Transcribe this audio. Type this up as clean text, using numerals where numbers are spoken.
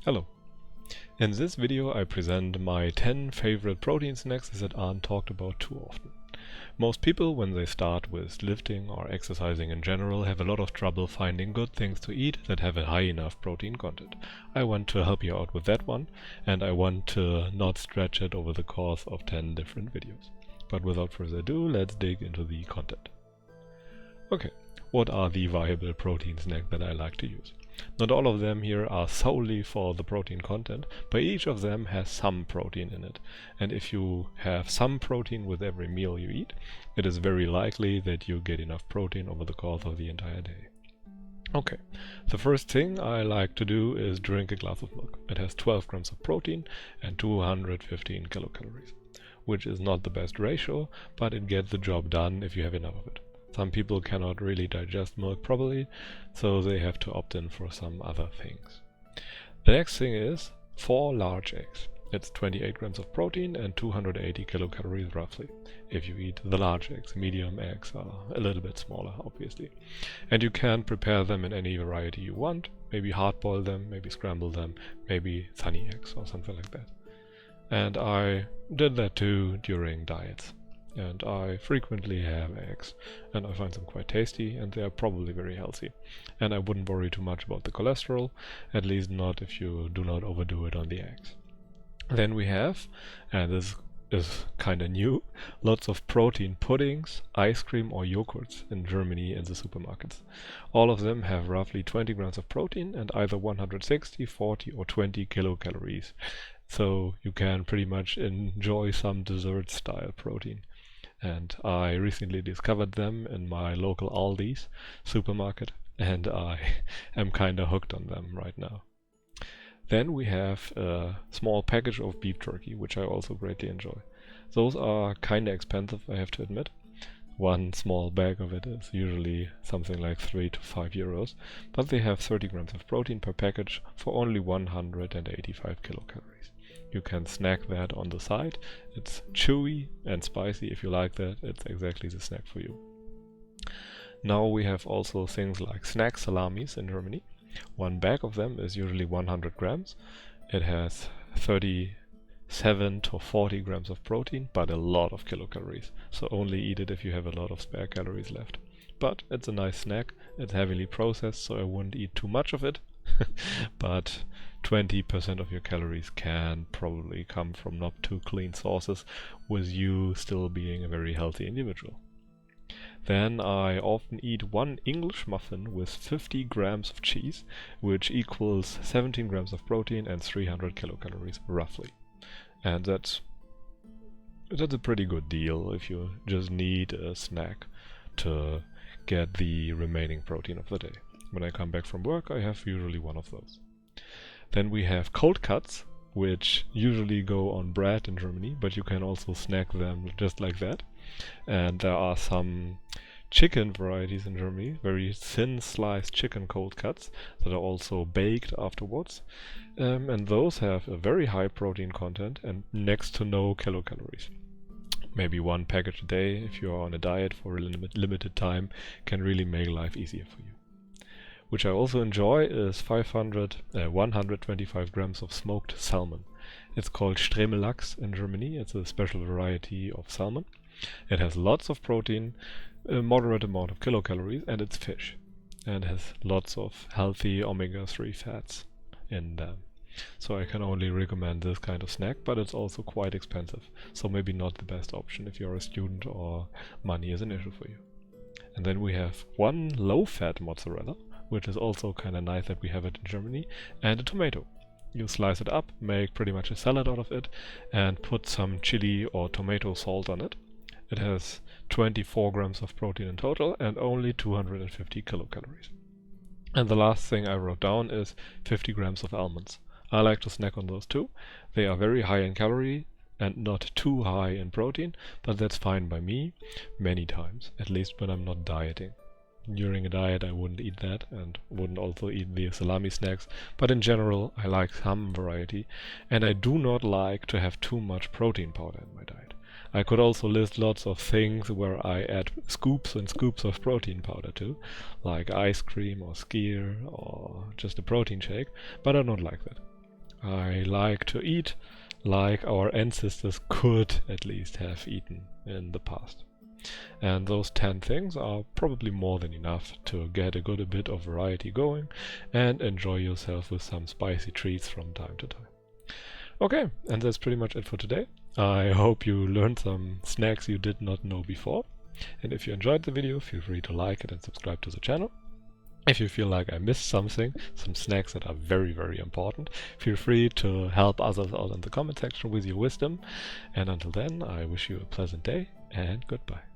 Hello. In this video I present my 10 favorite protein snacks that aren't talked about too often. Most people, when they start with lifting or exercising in general, have a lot of trouble finding good things to eat that have a high enough protein content. I want to help you out with that one, and I want to not stretch it over the course of 10 different videos. But without further ado, let's dig into the content. Okay, what are the viable protein snacks that I like to use? Not all of them here are solely for the protein content, but each of them has some protein in it. And if you have some protein with every meal you eat, it is very likely that you get enough protein over the course of the entire day. Okay, the first thing I like to do is drink a glass of milk. It has 12 grams of protein and 215 kilocalories, which is not the best ratio, but it gets the job done if you have enough of it. Some people cannot really digest milk properly, so they have to opt in for some other things. The next thing is 4 large eggs. It's 28 grams of protein and 280 kilocalories roughly. If you eat the large eggs, medium eggs are a little bit smaller, obviously. And you can prepare them in any variety you want. Maybe hard boil them, maybe scramble them, maybe sunny eggs or something like that. And I did that too during diets. And I frequently have eggs, and I find them quite tasty, and they are probably very healthy. And I wouldn't worry too much about the cholesterol, at least not if you do not overdo it on the eggs. Then we have, and this is kinda new, lots of protein puddings, ice cream or yogurts in Germany in the supermarkets. All of them have roughly 20 grams of protein and either 160, 40 or 20 kilocalories. So you can pretty much enjoy some dessert style protein. And I recently discovered them in my local Aldi's supermarket, and I am kinda hooked on them right now. Then we have a small package of beef jerky, which I also greatly enjoy. Those are kinda expensive, I have to admit. One small bag of it is usually something like 3 to 5 euros, but they have 30 grams of protein per package for only 185 kilocalories. You can snack that on the side. It's chewy and spicy. If you like that, it's exactly the snack for you. Now we have also things like snack salamis in Germany. One bag of them is usually 100 grams. It has 37 to 40 grams of protein, but a lot of kilocalories. So only eat it if you have a lot of spare calories left. But it's a nice snack. It's heavily processed, so I wouldn't eat too much of it. But 20% of your calories can probably come from not too clean sources, with you still being a very healthy individual. Then I often eat one English muffin with 50 grams of cheese, which equals 17 grams of protein and 300 kilocalories roughly. And that's a pretty good deal if you just need a snack to get the remaining protein of the day. When I come back from work, I have usually one of those. Then we have cold cuts, which usually go on bread in Germany, but you can also snack them just like that. And there are some chicken varieties in Germany, very thin sliced chicken cold cuts that are also baked afterwards. And those have a very high protein content and next to no kilocalories. Maybe one package a day if you are on a diet for a limited time can really make life easier for you. Which I also enjoy is 125 grams of smoked salmon. It's called Stremellachs in Germany. It's a special variety of salmon. It has lots of protein, a moderate amount of kilocalories, and it's fish. And has lots of healthy omega-3 fats in them. So I can only recommend this kind of snack, but it's also quite expensive. So maybe not the best option if you're a student or money is an issue for you. And then we have one low-fat mozzarella, which is also kind of nice that we have it in Germany, and a tomato. You slice it up, make pretty much a salad out of it, and put some chili or tomato salt on it. It has 24 grams of protein in total and only 250 kilocalories. And the last thing I wrote down is 50 grams of almonds. I like to snack on those too. They are very high in calorie and not too high in protein, but that's fine by me many times, at least when I'm not dieting. During a diet I wouldn't eat that and wouldn't also eat the salami snacks, but in general I like some variety, and I do not like to have too much protein powder in my diet. I could also list lots of things where I add scoops and scoops of protein powder to, like ice cream or skyr or just a protein shake, but I don't like that. I like to eat like our ancestors could at least have eaten in the past. And those 10 things are probably more than enough to get a bit of variety going and enjoy yourself with some spicy treats from time to time. Okay, and that's pretty much it for today. I hope you learned some snacks you did not know before. And if you enjoyed the video, feel free to like it and subscribe to the channel. If you feel like I missed something, some snacks that are very, very important, feel free to help others out in the comment section with your wisdom. And until then, I wish you a pleasant day and goodbye.